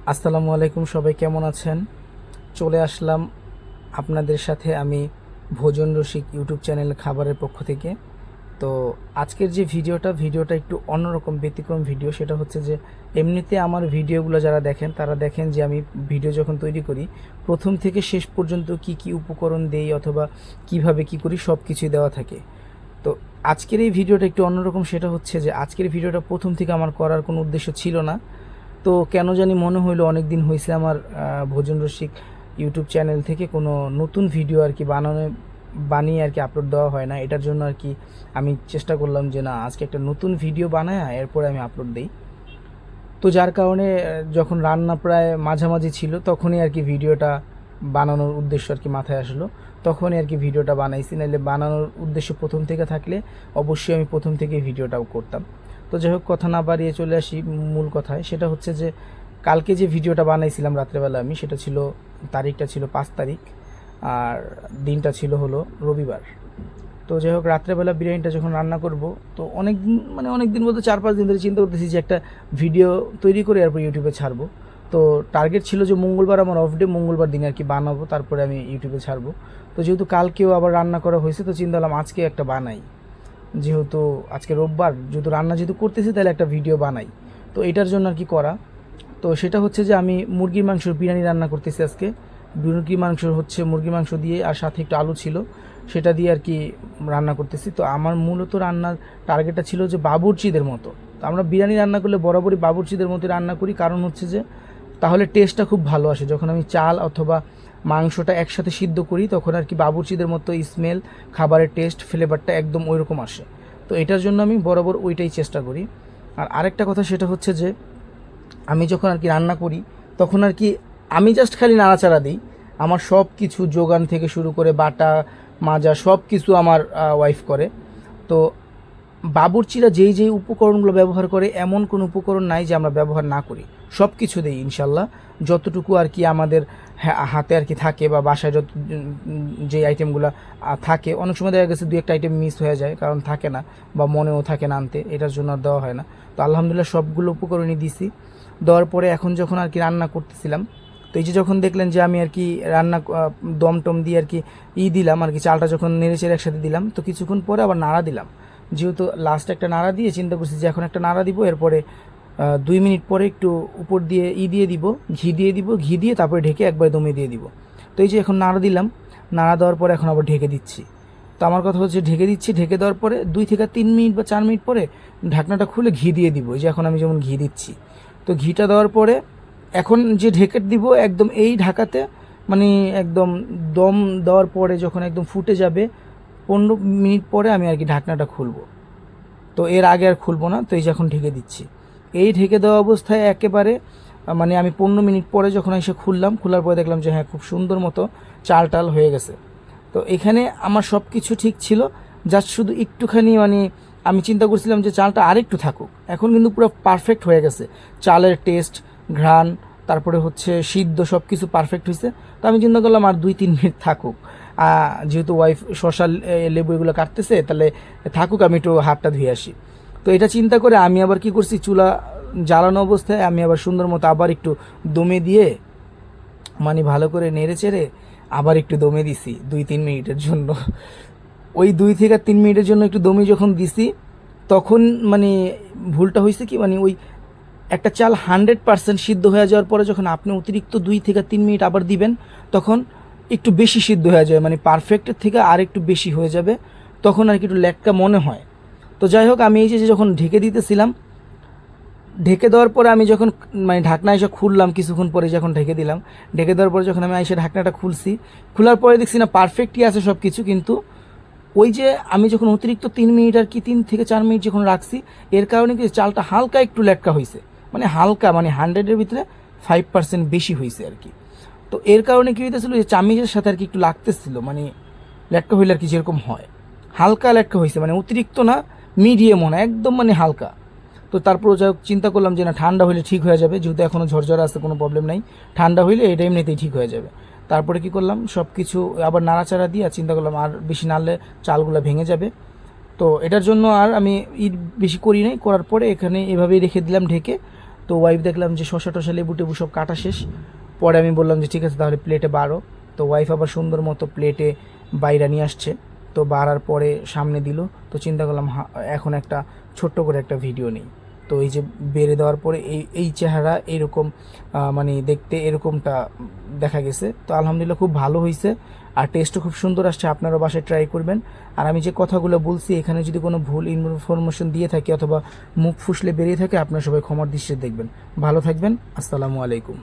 আসসালামু আলাইকুম, সবাই কেমন আছেন? চলে আসলাম আপনাদের সাথে আমি ভোজন রসিক ইউটিউব চ্যানেল খাবারের পক্ষ থেকে। তো আজকের যে ভিডিওটা একটু অন্যরকম ব্যতিক্রম ভিডিও। সেটা হচ্ছে যে এমনিতে আমার ভিডিওগুলো যারা দেখেন তারা দেখেন যে আমি ভিডিও যখন তৈরি করি প্রথম থেকে শেষ পর্যন্ত কি কি উপকরণ দেই অথবা কিভাবে কি করি সব কিছুই দেওয়া থাকে। তো আজকের এই ভিডিওটা একটু অন্যরকম। সেটা হচ্ছে যে আজকের ভিডিওটা প্রথম থেকে আমার করার কোনো উদ্দেশ্য ছিল না। তো কেন জানি মনে হইলো অনেক দিন হয়েছে আমার ভোজন রসিক ইউটিউব চ্যানেল থেকে কোনো নতুন ভিডিও আর কি বানিয়ে আর কি আপলোড দেওয়া হয় না। এটার জন্য আর কি আমি চেষ্টা করলাম যে না, আজকে একটা নতুন ভিডিও বানায় এরপরে আমি আপলোড দিই। তো যার কারণে যখন রান্না প্রায় মাঝামাঝি ছিল তখনই আর কি ভিডিওটা বানানোর উদ্দেশ্য আর কি মাথায় আসলো, তখনই আর কি ভিডিওটা বানাইছি। নাহলে বানানোর উদ্দেশ্য প্রথম থেকে থাকলে অবশ্যই আমি প্রথম থেকে ভিডিওটাও করতাম। তো যাই হোক, কথা না বাড়িয়ে চলে আসি মূল কথায়। সেটা হচ্ছে যে কালকে যে ভিডিওটা বানাইছিলাম রাত্রেবেলা আমি, সেটা ছিল, তারিখটা ছিল 5 তারিখ আর দিনটা ছিল হলো রবিবার। তো যাই হোক, রাত্রেবেলা বিরিয়ানিটা যখন রান্না করব, তো অনেক দিন অনেক দিন বলতে 4-5 দিন ধরে চিন্তা করতেছি যে একটা ভিডিও তৈরি করে এরপর ইউটিউবে ছাড়বো। তো টার্গেট ছিল যে মঙ্গলবার আমার অফ ডে, মঙ্গলবার দিনে আর কি বানাবো, তারপরে আমি ইউটিউবে ছাড়বো। তো যেহেতু কালকেও আবার রান্না করা হয়েছে, তো চিন্তা করলাম আজকে একটা বানাই। যেহেতু আজকে রোববার, যেহেতু রান্না যেহেতু করতেছি তাহলে একটা ভিডিও বানাই। তো এটার জন্য আর কি করা। তো সেটা হচ্ছে যে আমি মুরগির মাংসর বিরিয়ানি রান্না করতেছি আজকে। মুরগির মাংস দিয়ে আর সাথে একটু আলু ছিল, সেটা দিয়ে আর কি রান্না করতেছি। তো আমার মূলত রান্নার টার্গেটটা ছিল যে বাবুর্চিদের মতো। তো আমরা বিরিয়ানি রান্না করলে বরাবরই বাবুর্চিদের মতো রান্না করি, কারণ হচ্ছে যে তাহলে টেস্টটা খুব ভালো আসে। যখন আমি চাল অথবা মাংসটা একসাথে সিদ্ধ করি তখন আর কি বাবুর্চিদের মতো স্মেল, খাবারের টেস্ট, ফ্লেভারটা একদম ওই রকম আসে। তো এটার জন্য আমি বরাবর ওইটাই চেষ্টা করি। আর আরেকটা কথা, সেটা হচ্ছে যে আমি যখন আর কি রান্না করি তখন আর কি আমি জাস্ট খালি নাড়াচাড়া দিই। আমার সব কিছু যোগান থেকে শুরু করে বাটা মাজা সব কিছু আমার ওয়াইফ করে। তো বাবুর্চিরা যেই উপকরণগুলো ব্যবহার করে এমন কোনো উপকরণ নাই যে আমরা ব্যবহার না করি, সব কিছু দিই ইনশাল্লাহ। যতটুকু আর কি আমাদের হাতে আর কি থাকে বা বাসায় যে আইটেমগুলো থাকে, অনেক সময় দেখা গেছে 2-1টা আইটেম মিস হয়ে যায়, কারণ থাকে না বা মনেও থাকে না আনতে, এটার জন্য আর দেওয়া হয় না। তো আলহামদুলিল্লাহ সবগুলো উপকরণই দিছি। দেওয়ার পরে এখন যখন আর কি রান্না করতেছিলাম, তো এই যে যখন দেখলেন যে আমি আর কি রান্না দম টম দিয়ে আর কি দিলাম আর কি, চালটা যখন নেড়েচেড়ে একসাথে দিলাম, তো কিছুক্ষণ পরে আবার নাড়া দিলাম। যেহেতু লাস্ট একটা নাড়া দিয়ে চিন্তা করছি যে এখন একটা নাড়া দিব, এরপরে 2 মিনিট পরে একটু উপর দিয়ে দিয়ে দিব, ঘি দিয়ে তারপরে ঢেকে একবার দমে দিয়ে দিব। তো এই যে এখন নাড়া দিলাম, নাড়া দেওয়ার পরে এখন আবার ঢেকে দিচ্ছি। তো আমার কথা হচ্ছে ঢেকে দিচ্ছি, ঢেকে দেওয়ার পরে 2 থেকে 3 মিনিট বা 4 মিনিট পরে ঢাকনাটা খুলে ঘি দিয়ে দিব। এই যে এখন আমি যেমন ঘি দিচ্ছি, তো ঘিটা দেওয়ার পরে এখন যে ঢেকে দিব একদম এই ঢাকাতে, মানে একদম দম দেওয়ার পরে যখন একদম ফুটে যাবে 15 মিনিট পরে আমি আর কি ঢাকনাটা খুলবো। তো এর আগে আর খুলবো না। তো এই যে এখন ঢেকে দিচ্ছি, এই ঢেকে দেওয়া অবস্থায় একেবারে মানে আমি 15 মিনিট পরে যখন এসে খোলার পরে দেখলাম যে হ্যাঁ, খুব সুন্দর মতো চাল টাল হয়ে গেছে। তো এখানে আমার সব কিছু ঠিক ছিল, জাস্ট শুধু একটুখানি মানে আমি চিন্তা করছিলাম যে চালটা আরেকটু থাকুক। এখন কিন্তু পুরো পারফেক্ট হয়ে গেছে, চালের টেস্ট, ঘ্রাণ, তারপরে হচ্ছে সিদ্ধ সব কিছু পারফেক্ট হয়েছে। তো আমি চিন্তা করলাম আর 2-3 মিনিট থাকুক, যেহেতু ওয়াইফ শসা লেবু এগুলো কাটতেছে, তাহলে থাকুক, আমি একটু হাতটা ধুয়ে আসি। তো এটা চিন্তা করে আমি আবার কি করছি, চুলা জ্বালানো অবস্থায় আমি আবার সুন্দর মতো আবার একটু দমে দিয়ে, মানে ভালো করে নেড়ে চেড়ে আবার একটু দমে দিছি 2-3 মিনিটের জন্য। ওই 2 থেকে 3 মিনিটের জন্য একটু দমে যখন দিছি, তখন মানে ভুলটা হয়েছে কি, মানে ওই একটা চাল 100% সিদ্ধ হয়ে যাওয়ার পরে যখন আপনি অতিরিক্ত 2 থেকে 3 মিনিট আবার দিবেন, তখন একটু বেশি সিদ্ধ হয়ে যায়, মানে পারফেক্টের থেকে আর একটু বেশি হয়ে যাবে, তখন আর কি একটু ল্যাটকা মনে হয়। তো যাই হোক, আমি এই যে যখন ঢেকে দিতেছিলাম, ঢেকে দেওয়ার পরে আমি যখন মানে ঢাকনা এসে খুললাম কিছুক্ষণ পরে, যখন ঢেকে দিলাম, ঢেকে দেওয়ার পরে যখন আমি এসে ঢাকনাটা খুলছি, খোলার পরে দেখছি না পারফেক্টই আছে সব কিছু, কিন্তু ওই যে আমি যখন অতিরিক্ত 3 মিনিট আর কি 3 থেকে 4 মিনিট যখন রাখছি, এর কারণে কি চালটা হালকা একটু লেটকা হয়েছে, মানে হালকা, মানে 100-এর ভিতরে 5% বেশি হয়েছে আর কি। তো এর কারণে কী হইতেছিল, যে চামিচের সাথে আর কি একটু লাগতেছিল, মানে লেটকা হইলে আর কি যেরকম হয়, হালকা লেটকা হয়েছে, মানে অতিরিক্ত না, মিডিয়ামও না, একদম মানে হালকা। তো তারপর যাই হোক চিন্তা করলাম যে না, ঠান্ডা হলে ঠিক হয়ে যাবে, যেহেতু এখনও ঝরঝরা আসতে কোনো প্রবলেম নাই, ঠান্ডা হইলে এটা এমনিতেই ঠিক হয়ে যাবে। তারপরে কি করলাম, সব কিছু আবার নাড়াচাড়া দিয়ে চিন্তা করলাম আর বেশি নাড়লে চালগুলো ভেঙে যাবে। তো এটার জন্য আর আমি বেশি করি নাই, করার পরে এখানে এভাবেই রেখে দিলাম ঢেকে। তো তো ওয়াইফ দেখলাম যে শশা টশা লেবু টেবু সব কাটা শেষ। পরে আমি বললাম যে ঠিক আছে তাহলে প্লেটে বাড়ো। তো ওয়াইফ আবার সুন্দর মতো প্লেটে বাইরা নিয়ে আসছে। তো বাড়ার পরে সামনে দিল। তো চিন্তা করলাম এখন একটা ছোট্ট করে একটা ভিডিও নিই। তো এই যে বেড়ে দেওয়ার পরে এই চেহারা এইরকম মানে দেখতে এরকমটা দেখা গেছে। তো আলহামদুলিল্লাহ খুব ভালো হয়েছে, আর টেস্টও খুব সুন্দর আসছে। আপনারা বাসায় ট্রাই করবেন। আর আমি যে কথাগুলো বলছি এখানে যদি কোনো ভুল ইনফরমেশন দিয়ে থাকি অথবা মুখ ফুসলে বেরিয়ে থাকে, আপনারা সবাই ক্ষমার দৃষ্টিতে দেখবেন। ভালো থাকবেন। আসসালামু আলাইকুম।